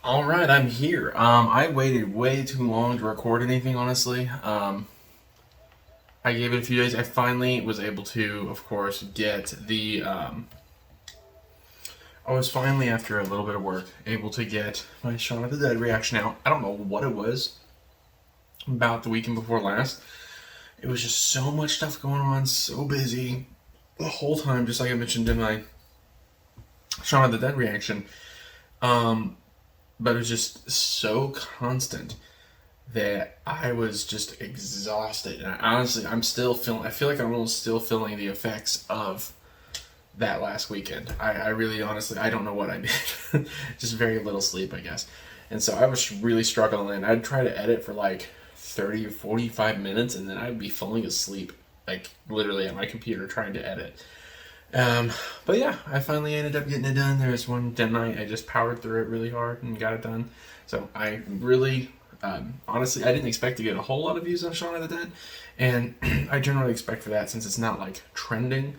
All right, I'm here. I waited way too long to record anything, honestly. I gave it a few days. I finally was able to, of course, get the. I was finally, after a little bit of work, able to get my Shaun of the Dead reaction out. I don't know what it was about the weekend before last. It was just so much stuff going on, so busy the whole time, just like I mentioned in my Shaun of the Dead reaction. But it was just so constant that I was just exhausted. And I'm still feeling, I feel like I'm almost still feeling the effects of that last weekend. I really, honestly, I don't know what I did. Just very little sleep, I guess. And so I was really struggling. I'd try to edit for like 30 or 45 minutes, and then I'd be falling asleep, like literally at my computer trying to edit. But yeah, I finally ended up getting it done. There was one night I just powered through it really hard and got it done. So I really, honestly, I didn't expect to get a whole lot of views on Shaun of the Dead, and I generally expect for that, since it's not like trending,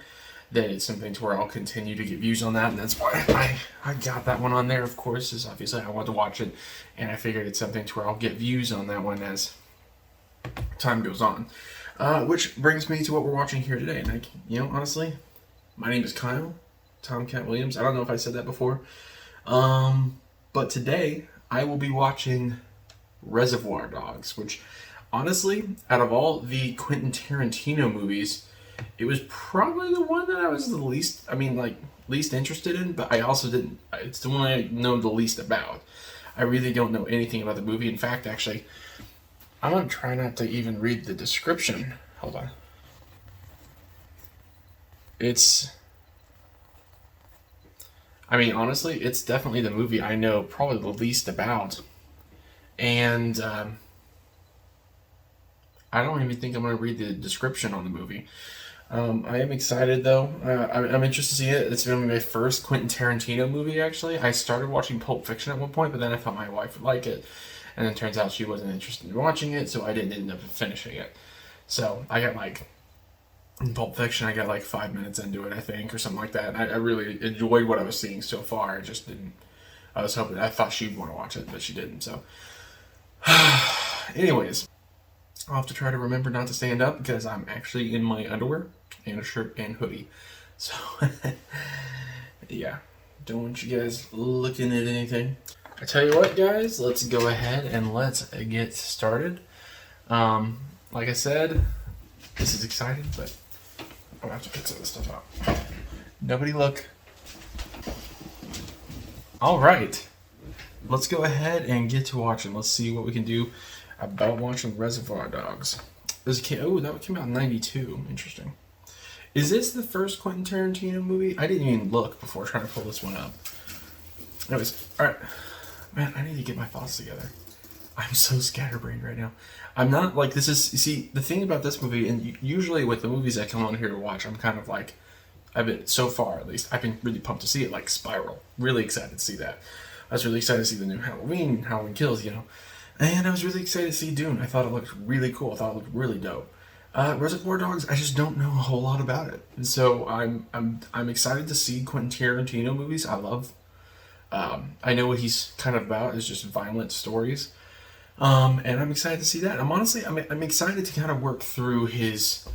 that it's something to where I'll continue to get views on that, and that's why I got that one on there. Of course, is obviously I want to watch it, and I figured it's something to where I'll get views on that one as time goes on. Which brings me to what we're watching here today, and honestly. My name is Kyle, Tomcat Williams. I don't know if I said that before. But today, I will be watching Reservoir Dogs, which, honestly, out of all the Quentin Tarantino movies, it was probably the one that I was the least interested in, but I also didn't, it's the one I know the least about. I really don't know anything about the movie. In fact, actually, I'm going to try not to even read the description. Hold on. Honestly, it's definitely the movie I know probably the least about. And I don't even think I'm going to read the description on the movie. I am excited, though. I'm interested to see it. It's going to be my first Quentin Tarantino movie, actually. I started watching Pulp Fiction at one point, but then I thought my wife would like it. And then it turns out she wasn't interested in watching it, so I didn't end up finishing it. So I got in Pulp Fiction, I got like 5 minutes into it, I think, or something like that. And I really enjoyed what I was seeing so far. I just didn't. I thought she'd want to watch it, but she didn't. So, anyways, I'll have to try to remember not to stand up because I'm actually in my underwear and a shirt and hoodie. So, yeah, don't want you guys looking at anything. I tell you what, guys, let's go ahead and let's get started. Like I said, this is exciting, but I'm gonna have to pick some of this stuff out. Nobody look. Alright. Let's go ahead and get to watching. Let's see what we can do about watching Reservoir Dogs. That came out in 92. Interesting. Is this the first Quentin Tarantino movie? I didn't even look before trying to pull this one up. Anyways, alright. Man, I need to get my thoughts together. I'm so scatterbrained right now. I'm not like this is. You see, the thing about this movie, and usually with the movies I come on here to watch, I'm kind of like, so far at least, I've been really pumped to see it, like Spiral. Really excited to see that. I was really excited to see the new Halloween Kills, and I was really excited to see Dune. I thought it looked really cool. I thought it looked really dope. Reservoir Dogs, I just don't know a whole lot about it, and so I'm excited to see Quentin Tarantino movies. I love. I know what he's kind of about is just violent stories. And I'm excited to see that. I'm excited to kind of work through his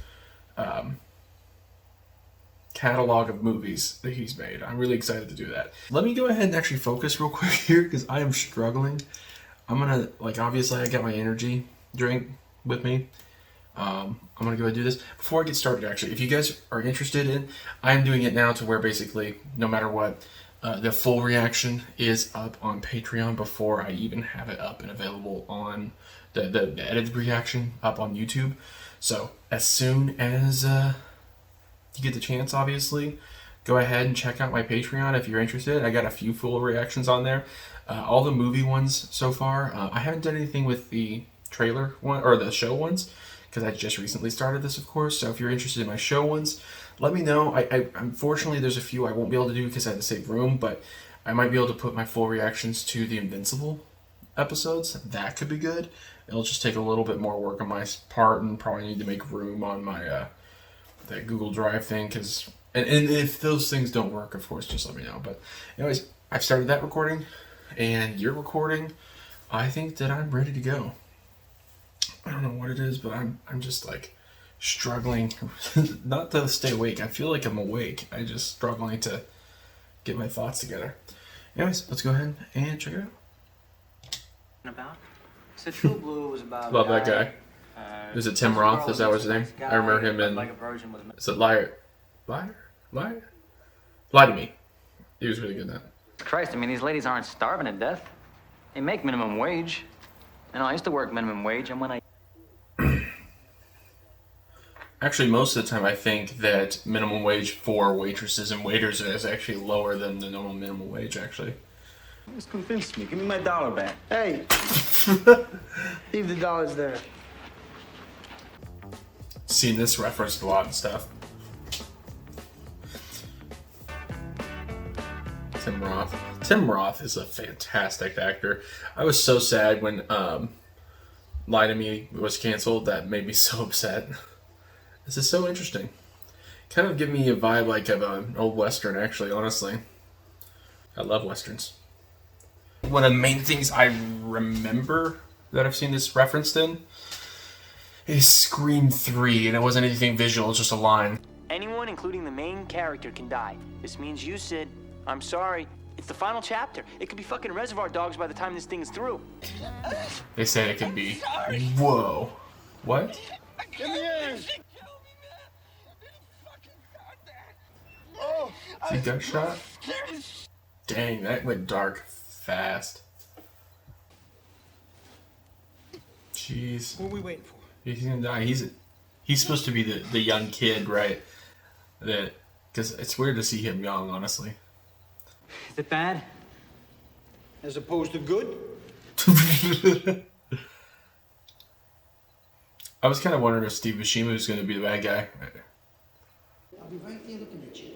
catalog of movies that he's made. I'm really excited to do that. Let me go ahead and actually focus real quick here because I am struggling. I'm gonna, obviously I got my energy drink with me. I'm gonna go ahead and do this. Before I get started, actually, if you guys are interested in, I'm doing it now to where basically, no matter what, the full reaction is up on Patreon before I even have it up and available on the edited reaction up on YouTube. So as soon as you get the chance, obviously, go ahead and check out my Patreon if you're interested. I got a few full reactions on there. All the movie ones so far. I haven't done anything with the trailer one or the show ones because I just recently started this, of course. So if you're interested in my show ones, let me know. I unfortunately, there's a few I won't be able to do because I had to save room, but I might be able to put my full reactions to the Invincible episodes. That could be good. It'll just take a little bit more work on my part and probably need to make room on my that Google Drive thing and if those things don't work, of course, just let me know. But anyways, I've started that recording. and you're recording, I think that I'm ready to go. I don't know what it is, but I'm just like struggling not to stay awake. I feel like I'm awake. I'm just struggling to get my thoughts together. Anyways, let's go ahead and check it out. About? So True Blue was about Love that guy. Is it Tim Roth? Is that what's his name? I remember him in. Is it Liar? Lie to Me. He was really good in that. Christ, I mean, these ladies aren't starving to death. They make minimum wage. You know, I used to work minimum wage, and when I... Actually, most of the time I think that minimum wage for waitresses and waiters is actually lower than the normal minimum wage, actually. Just convince me. Give me my dollar back. Hey, leave the dollars there. Seen this referenced a lot and stuff. Tim Roth is a fantastic actor. I was so sad when Lie to Me was canceled. That made me so upset. This is so interesting. Kind of give me a vibe like of an old Western, actually, honestly. I love Westerns. One of the main things I remember that I've seen this referenced in is Scream 3, and it wasn't anything visual, it's just a line. Anyone, including the main character, can die. This means you, Sid. I'm sorry. It's the final chapter. It could be fucking Reservoir Dogs by the time this thing is through. They said it could be. Whoa. What? Give me in. Oh, He got shot? Dang, that went dark fast. Jeez. what are we waiting for? He's gonna die. He's supposed to be the young kid, right? That, because it's weird to see him young, honestly. Is it bad? As opposed to good? I was kind of wondering if Steve Buscemi was going to be the bad guy. I'll be right there looking at you.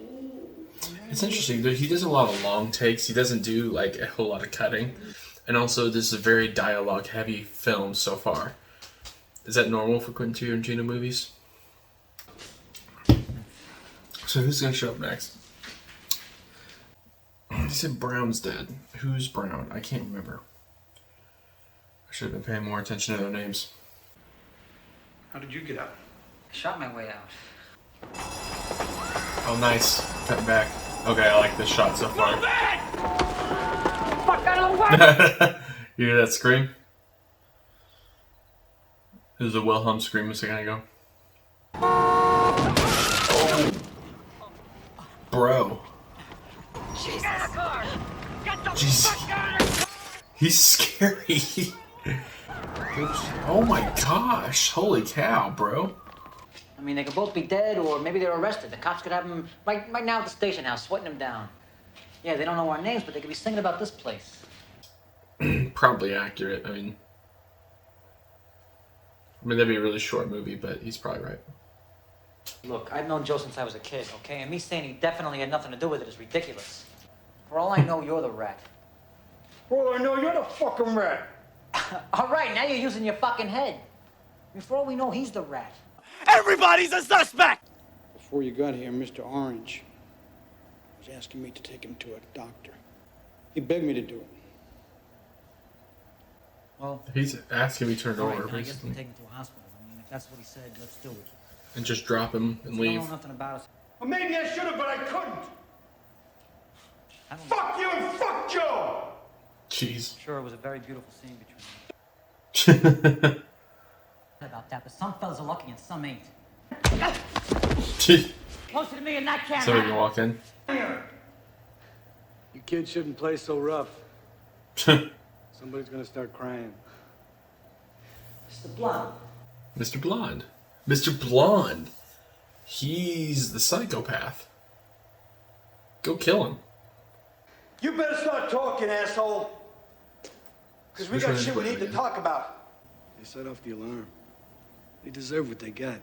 It's interesting. He does a lot of long takes. He doesn't do like a whole lot of cutting. And also, this is a very dialogue-heavy film so far. Is that normal for Quentin Tarantino movies? So who's going to show up next? He said Brown's dead. Who's Brown? I can't remember. I should have been paying more attention to their names. How did you get out? I shot my way out. Oh, nice. Cutting back. Okay, I like this shot so far. Fuck out of the way! You hear that scream? It was a Wilhelm scream a second ago. Oh. Bro. Jeez. He's scary. Oh my gosh. Holy cow, bro. I mean, they could both be dead, or maybe they're arrested. The cops could have them right now at the station house, sweating them down. Yeah, they don't know our names, but they could be singing about this place. Probably accurate. I mean, that'd be a really short movie, but he's probably right. Look, I've known Joe since I was a kid, okay? And me saying he definitely had nothing to do with it is ridiculous. For all I know, you're the rat. Well, I know you're the fucking rat. All right, now you're using your fucking head. I mean, for all we know, he's the rat. Everybody's a suspect! Before you got here, Mr. Orange was asking me to take him to a doctor. He begged me to do it. Well, He's asking me to turn it all over, right, then I guess we'll basically. take him to a hospital. I mean, if that's what he said, let's do it. And just drop him and I leave. don't know nothing about us. Well, maybe I should have, but I couldn't. I don't Fuck you and fuck Joe! Jeez. Sure, it was a very beautiful scene between them. About that, but some fellas are lucky and some ain't. Closer to me and that can't Somebody can walk in. You kids shouldn't play so rough. Somebody's gonna start crying. Mr. Blonde. Mr. Blonde. Mr. Blonde. He's the psychopath. Go kill him. You better start talking, asshole. Because we Which got one is shit we it need to again? talk about. They set off the alarm. They deserve what they got.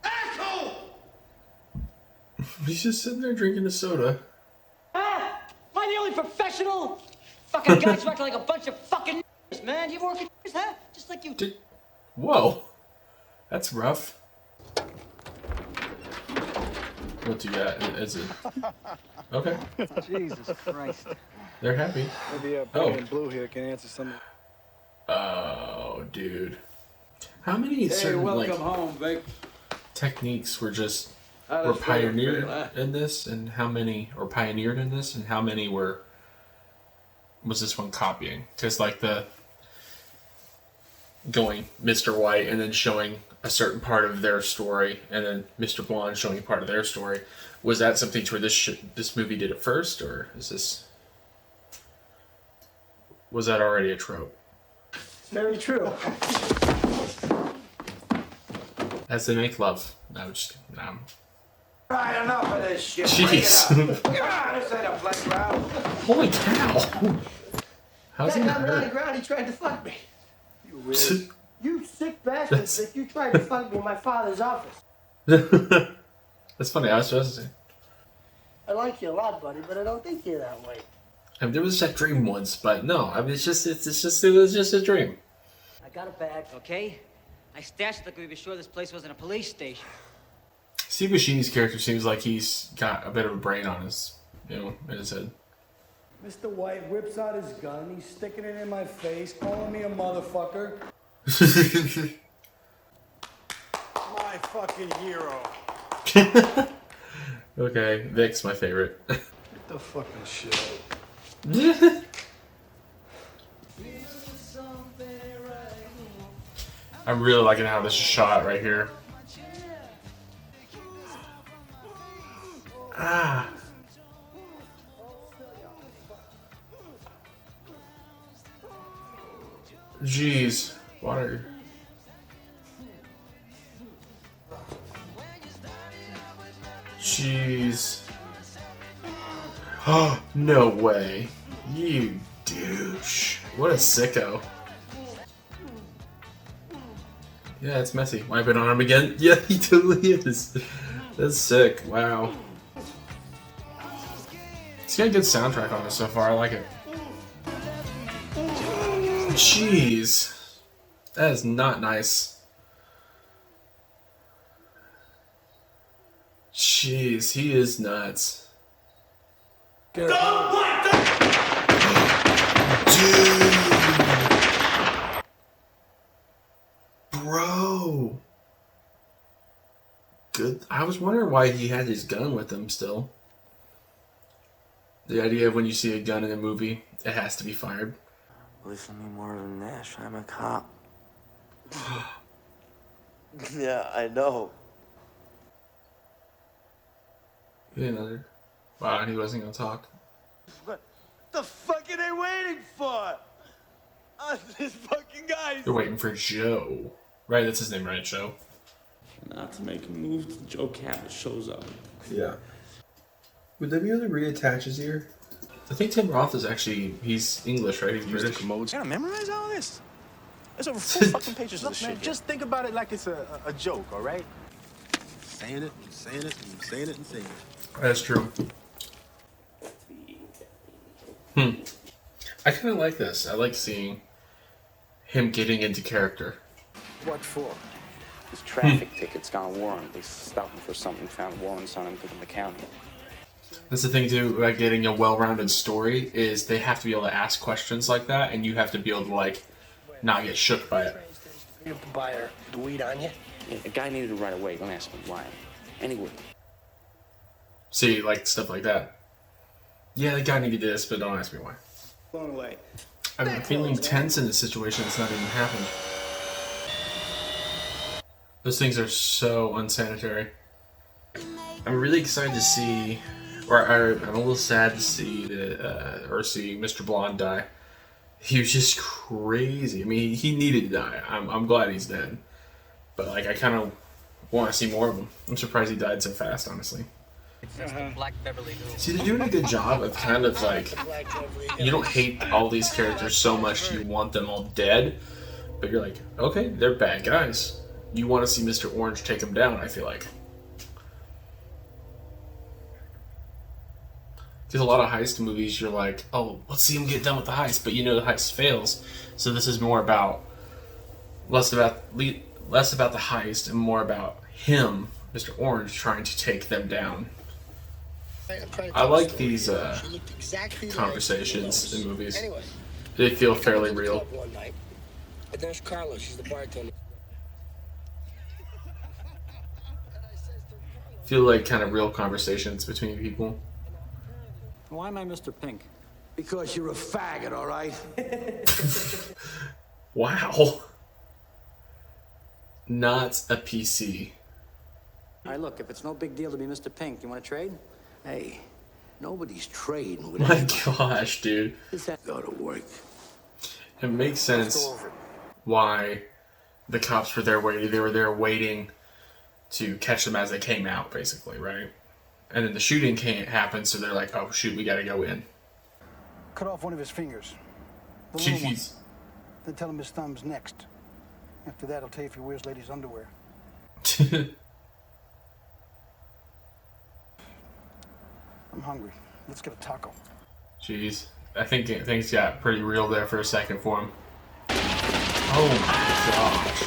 Asshole! He's just sitting there drinking a soda. Ah! Am I the only professional? Fucking guys acting like a bunch of fucking man. You work at huh? Just like you. Whoa. That's rough. What you got? Is it? Okay. Jesus Christ. They're happy. Maybe Oh. Barry and Blue here can answer some. Oh, dude. How many Hey, certain welcome home, Vic. techniques were How were does pioneered feel, huh? in this, and how many was this one copying? Because like the going Mr. White and then showing a certain part of their story, and then Mr. Blonde showing a part of their story. Was that something to where this movie did it first, or was that already a trope? Very true. As they make love. No. Right, enough of this shit. Jeez. Bring it up. Come on, this ain't a playground. Holy cow! How's he That not guy on the hurt? ground, he tried to fuck me. You weird. You sick bastard, Vic. You tried to fuck me in my father's office. That's funny. I was supposed to say. I like you a lot, buddy, but I don't think you're that way. I mean, there was that dream once, but no. I mean, it was just a dream. I got a bag, okay? I stashed it like we were sure this place wasn't a police station. Steve Buscemi's character seems like he's got a bit of a brain on his, in his head. Mr. White whips out his gun. He's sticking it in my face, calling me a motherfucker. My fucking hero. Okay, Vic's my favorite. Get the fucking shit out. I'm really liking how this is shot right here. Ah. Jeez. Water. Jeez. Oh, no way. You douche. What a sicko. Yeah, it's messy. Wipe it on him again. Yeah, he totally is. That's sick. Wow. It's got a good soundtrack on this so far. I like it. Jeez. That is not nice. Jeez, he is nuts. Dude! Bro! Good. I was wondering why he had his gun with him still. The idea of when you see a gun in a movie, it has to be fired. Listen to me more than Nash. I'm a cop. Yeah, I know. Yeah, another. Wow, he wasn't gonna talk. What the fuck are they waiting for? This fucking guy. They're waiting for Joe. Right, that's his name, right, Joe? Not to make a move till Joe Cabot shows up. Yeah. Would they be able to reattach his ear? I think Tim Roth is actually, he's English, right? He's British. Commodes. Gotta memorize all this. There's over 4 fucking pages of Look, this man, shit. just think about it like it's a joke, all right? Saying it, and saying it, and saying it, and saying it. That's true. I kind of like this. I like seeing him getting into character. What for? His traffic ticket's gone warrant. They stopped him for something, found warrants on him, took him to county. That's the thing too about getting a well-rounded story is they have to be able to ask questions like that, and you have to be able to like not get shook by it. You have to buy her the weed on you. Yeah, a guy needed it right away. Don't ask me why. Anyway. See, like stuff like that. Yeah, the guy needed this, but don't ask me why. Blown away. I'm feeling tense in this situation. It's not even happened. Those things are so unsanitary. I'm really excited to see, or I'm a little sad to see see Mr. Blonde die. He was just crazy. I mean, he needed to die. I'm glad he's dead, but like I kind of want to see more of him. I'm surprised he died so fast, honestly. Black Beverly Hills. See, they're doing a good job of kind of like, you don't hate all these characters so much you want them all dead, but you're like, okay, they're bad guys. You want to see Mr. Orange take them down, I feel like. Because a lot of heist movies, you're like, oh, let's see him get done with the heist, but you know the heist fails. So this is more about, less about the heist and more about him, Mr. Orange, trying to take them down. I like these conversations in movies. They feel fairly real. And there's Carla, she's the bartender. Feel like kind of real conversations between people. Why am I Mr. Pink? Because you're a faggot, all right? Wow. Not a PC. All right, look, if it's no big deal to be Mr. Pink, you want to trade? Hey, nobody's trading with My gosh, dude. Does that go to work? It makes sense why the cops were there waiting. They were there waiting to catch them as they came out, basically, right? And then the shooting happen, so they're like, oh, shoot, we gotta go in. Cut off one of his fingers. The little one. Jeez. Then tell him his thumb's next. After that, I'll tell you if he wears ladies' underwear. I'm hungry. Let's get a taco. Jeez. I think things got pretty real there for a second for him. Oh my gosh.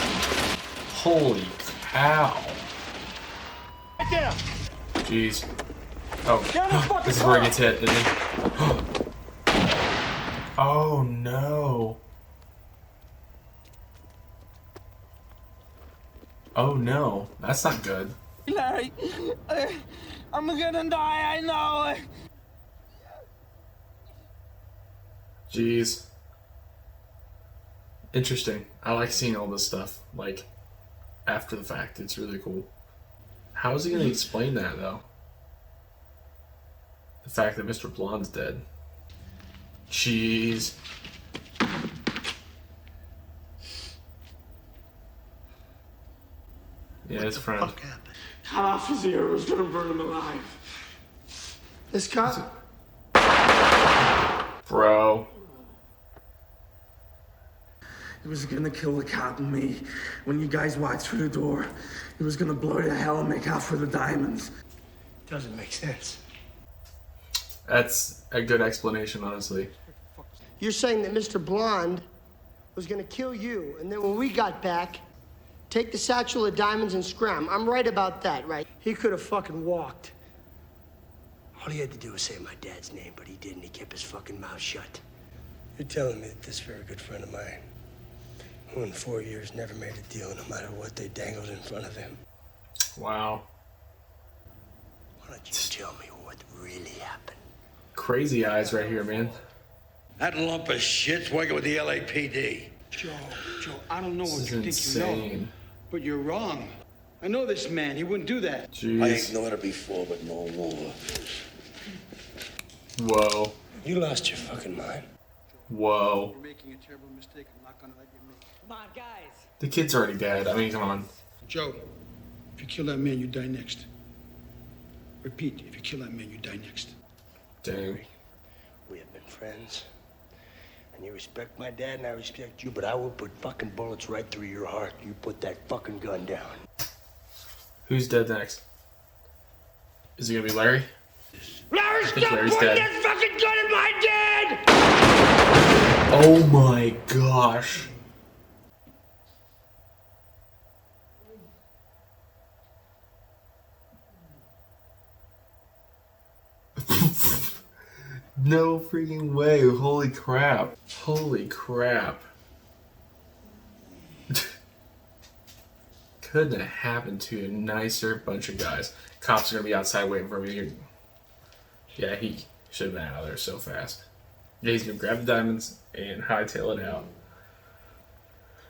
Holy cow. Right there. Jeez. Oh, this is where he gets hit, isn't he? Oh no. Oh no. That's not good. Larry, I'm gonna die, I know. Jeez. Interesting. I like seeing all this stuff, like, after the fact. It's really cool. How is he going to explain that, though? The fact that Mr. Blonde's dead. Jeez. Yeah, his friend. Cut off his ear. It was gonna burn him alive. This cop? Bro. He was gonna kill the cop and me. When you guys walked through the door, he was gonna blow to hell and make out for the diamonds. Doesn't make sense. That's a good explanation, honestly. You're saying that Mr. Blonde was gonna kill you, and then when we got back, take the satchel of diamonds and scram. I'm right about that, right? He could have fucking walked. All he had to do was say my dad's name, but he didn't. He kept his fucking mouth shut. You're telling me that this very good friend of mine, who in 4 years never made a deal no matter what they dangled in front of him. Wow. Why don't you tell me what really happened? Crazy eyes right here, man. That lump of shit's working with the LAPD. Joe, I don't know what This you is think you know, insane. but you're wrong. I know this man. He wouldn't do that. Jeez. ignored it before, but no more. Whoa. You lost your fucking mind. Whoa. You're making a terrible mistake. I'm not gonna let you make it. Come on, guys. The kid's already dead. I mean, come on. Joe, if you kill that man, you die next. Repeat, if you kill that man, you die next. Dang. We have been friends. And you respect my dad and I respect you, but I will put fucking bullets right through your heart. You put that fucking gun down. Who's dead next? Is it gonna be Larry? Larry, stop pointing that fucking gun at my dad! Oh my gosh. No freaking way. Holy crap. Holy crap. Couldn't have happened to a nicer bunch of guys. Cops are gonna be outside waiting for me. Yeah, he should have been out of there so fast. Yeah, he's gonna grab the diamonds and hightail it out.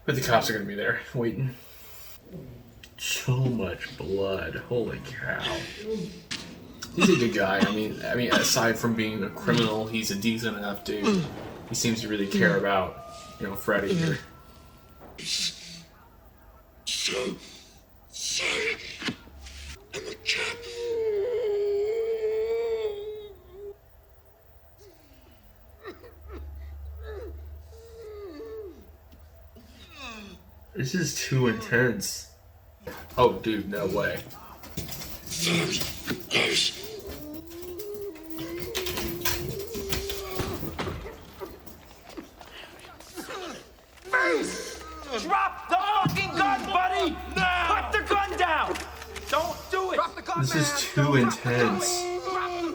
But the cops are gonna be there waiting. So much blood. Holy cow. He's a good guy. I mean, aside from being a criminal, he's a decent enough dude. He seems to really care about, Freddy here. So sorry. I'm a cop. This is too intense. Oh, dude, no way. Drop the fucking gun, buddy! Now! Put the gun down! Don't do it! Drop the gun, This is too intense. Drop the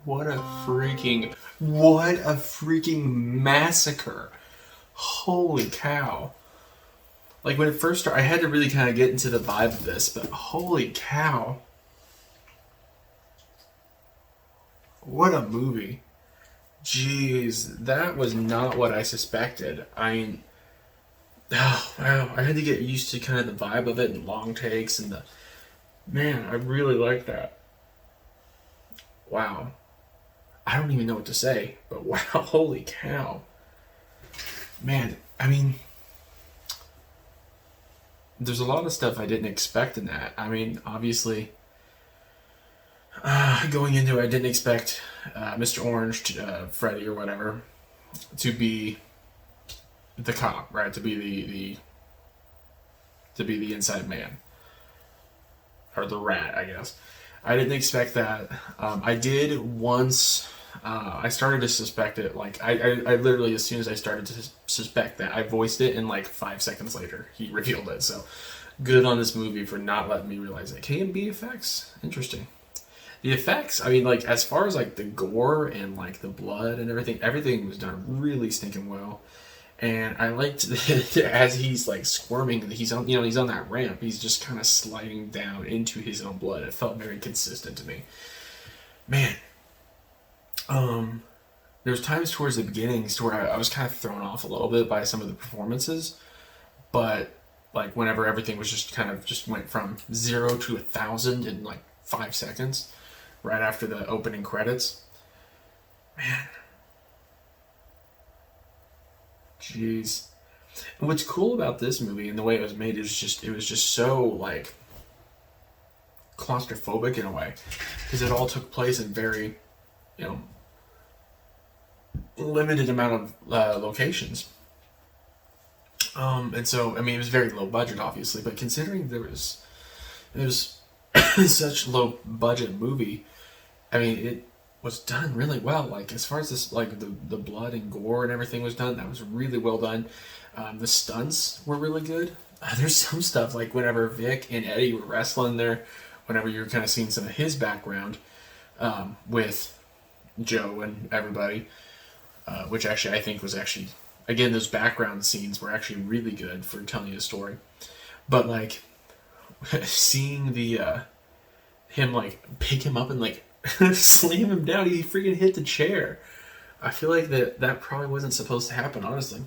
What a freaking massacre. Holy cow. Like when it first started, I had to really kind of get into the vibe of this, but holy cow. What a movie. Jeez, that was not what I suspected. I mean, oh, wow, I had to get used to kind of the vibe of it and long takes and the... Man, I really like that. Wow. I don't even know what to say, but wow, holy cow. Man, I mean, there's a lot of stuff I didn't expect in that. I mean, obviously, going into it, I didn't expect Mr. Orange, Freddy or whatever, to be the cop, right? To be the inside man. Or the rat, I guess. I didn't expect that. I did once. I started to suspect it. Like I literally, as soon as I started to suspect that, I voiced it, and like 5 seconds later, he revealed it. So, good on this movie for not letting me realize it. KMB effects, interesting. The effects, I mean, like as far as like the gore and like the blood and everything was done really stinking well. And I liked that as he's like squirming, he's on that ramp. He's just kind of sliding down into his own blood. It felt very consistent to me. Man, there's times towards the beginnings where I was kind of thrown off a little bit by some of the performances, but like whenever everything was just went from 0 to 1,000 in like 5 seconds, right after the opening credits. Man. Jeez. And what's cool about this movie and the way it was made is it was just so like claustrophobic in a way, because it all took place in very, limited amount of locations. And so I mean it was very low budget, obviously, but considering it was such low budget movie, I mean it was done really well. Like as far as this, like the blood and gore and everything was done, that was really well done. The stunts were really good. There's some stuff like whenever Vic and Eddie were wrestling there, whenever you were kind of seeing some of his background with Joe and everybody, which actually I think was actually, again, those background scenes were actually really good for telling you the story. But like seeing the him like pick him up and like slam him down. He freaking hit the chair. I feel like that probably wasn't supposed to happen, honestly.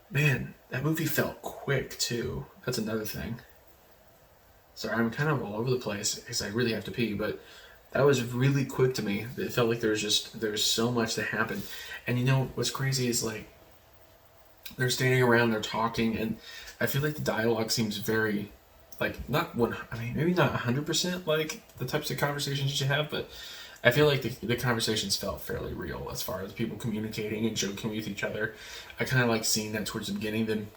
Man, that movie felt quick, too. That's another thing. Sorry, I'm kind of all over the place because I really have to pee, but that was really quick to me. It felt like there was so much that happened. And you know, what's crazy is, like, they're standing around, they're talking, and I feel like the dialogue seems very... like maybe not 100% like the types of conversations you have, but I feel like the conversations felt fairly real as far as people communicating and joking with each other. I kind of like seeing that towards the beginning, them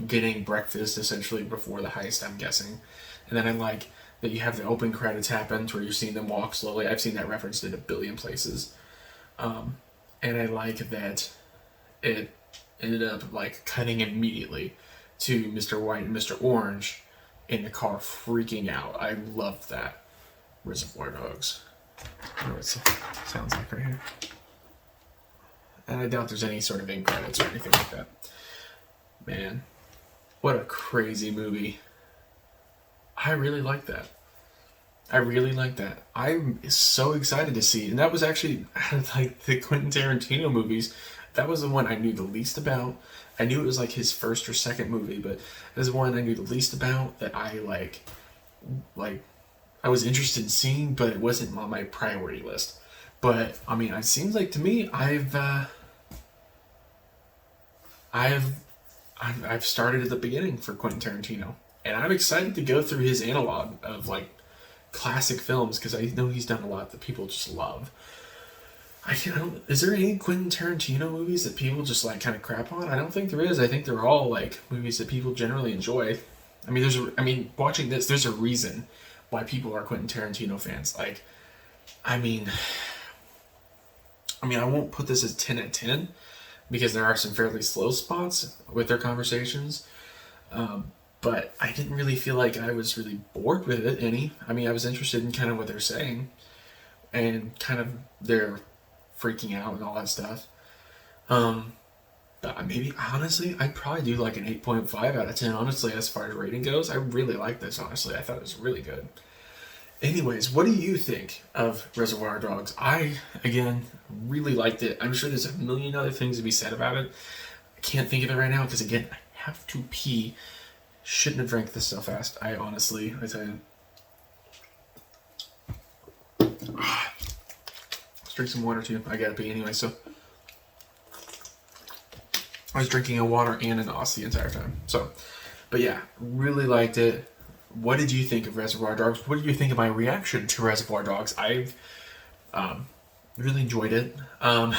getting breakfast essentially before the heist, I'm guessing, and then I like that you have the open credits happen to where you're seeing them walk slowly. I've seen that referenced in a billion places, and I like that it ended up like cutting immediately to Mr. White and Mr. Orange in the car freaking out. I loved that. Reservoir Dogs. I don't know what it sounds like right here. And I doubt there's any sort of end credits or anything like that. Man, what a crazy movie. I really like that. I'm so excited to see. And that was actually, like, the Quentin Tarantino movies, that was the one I knew the least about. I knew it was like his first or second movie, but this is one I knew the least about that I like I was interested in seeing, but it wasn't on my priority list. But I mean, it seems like to me I've started at the beginning for Quentin Tarantino, and I'm excited to go through his analog of like classic films because I know he's done a lot that people just love. Is there any Quentin Tarantino movies that people just like kind of crap on? I don't think there is. I think they're all like movies that people generally enjoy. I mean, watching this, there's a reason why people are Quentin Tarantino fans. Like, I mean, I won't put this as 10 out of 10 because there are some fairly slow spots with their conversations. But I didn't really feel like I was really bored with it any. I mean, I was interested in kind of what they're saying. and kind of they're freaking out and all that stuff. But maybe, honestly, I'd probably do like an 8.5 out of 10, honestly, as far as rating goes. I really like this, honestly. I thought it was really good. Anyways, what do you think of Reservoir Dogs? I, again, really liked it. I'm sure there's a million other things to be said about it. I can't think of it right now because, again, I have to pee. Shouldn't have drank this so fast. I tell you. Let's drink some water too. I gotta pee anyway, so. I was drinking a water and an Aussie the entire time. So, but yeah, really liked it. What did you think of Reservoir Dogs? What did you think of my reaction to Reservoir Dogs? I've really enjoyed it, and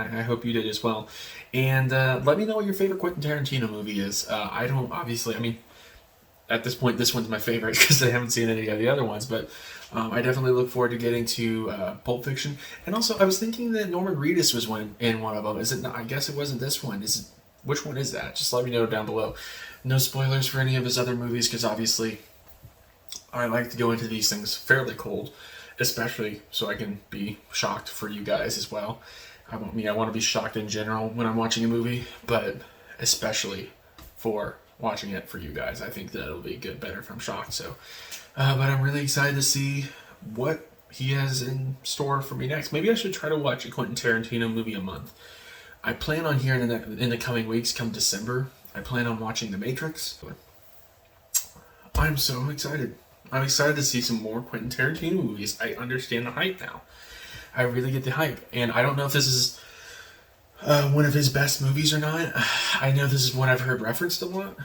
I hope you did as well. And let me know what your favorite Quentin Tarantino movie is. I don't, obviously, I mean, at this point, this one's my favorite because I haven't seen any of the other ones, but I definitely look forward to getting to Pulp Fiction. And also, I was thinking that Norman Reedus was in one of them. Is it not? I guess it wasn't this one. Which one is that? Just let me know down below. No spoilers for any of his other movies because obviously I like to go into these things fairly cold, especially so I can be shocked for you guys as well. I want to be shocked in general when I'm watching a movie, but especially for watching it for you guys. I think that it'll be better if I'm shocked. So, but I'm really excited to see what he has in store for me next. Maybe I should try to watch a Quentin Tarantino movie a month. I plan on here in the coming weeks, come December, I plan on watching The Matrix. I'm so excited. I'm excited to see some more Quentin Tarantino movies. I understand the hype now. I really get the hype. And I don't know if this is one of his best movies or not. I know this is one I've heard referenced a lot.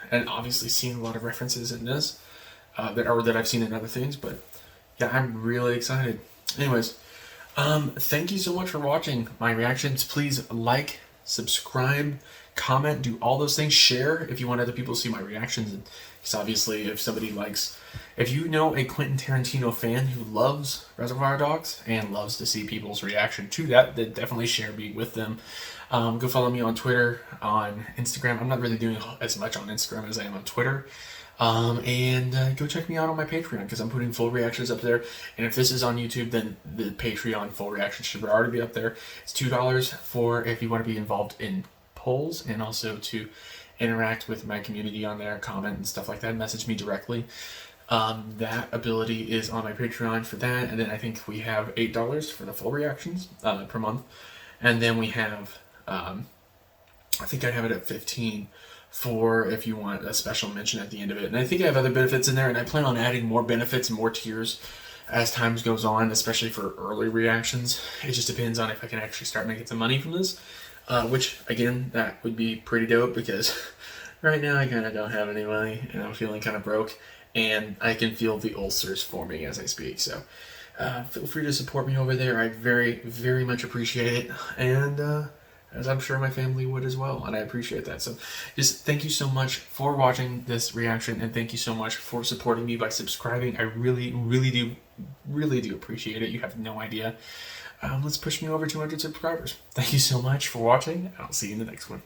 And obviously seen a lot of references in this. That I've seen in other things. But yeah, I'm really excited. Anyways, thank you so much for watching my reactions. Please like, subscribe, comment, do all those things. Share if you want other people to see my reactions. Because obviously, if you know a Quentin Tarantino fan who loves Reservoir Dogs and loves to see people's reaction to that, then definitely share me with them. Go follow me on Twitter, on Instagram. I'm not really doing as much on Instagram as I am on Twitter. And go check me out on my Patreon because I'm putting full reactions up there. And if this is on YouTube, then the Patreon full reaction should already be up there. It's $2 for if you want to be involved in polls and also to interact with my community on there, comment and stuff like that, message me directly. That ability is on my Patreon for that. And then I think we have $8 for the full reactions per month. And then we have, I think I have it at $15 for if you want a special mention at the end of it. And I think I have other benefits in there, and I plan on adding more benefits and more tiers as time goes on, especially for early reactions. It just depends on if I can actually start making some money from this, which, again, that would be pretty dope because right now I kind of don't have any money, and I'm feeling kind of broke, and I can feel the ulcers forming as I speak. So feel free to support me over there. I very, very much appreciate it, and as I'm sure my family would as well, and I appreciate that. So just thank you so much for watching this reaction, and thank you so much for supporting me by subscribing. I really, really do appreciate it. You have no idea. Let's push me over 200 subscribers. Thank you so much for watching, and I'll see you in the next one.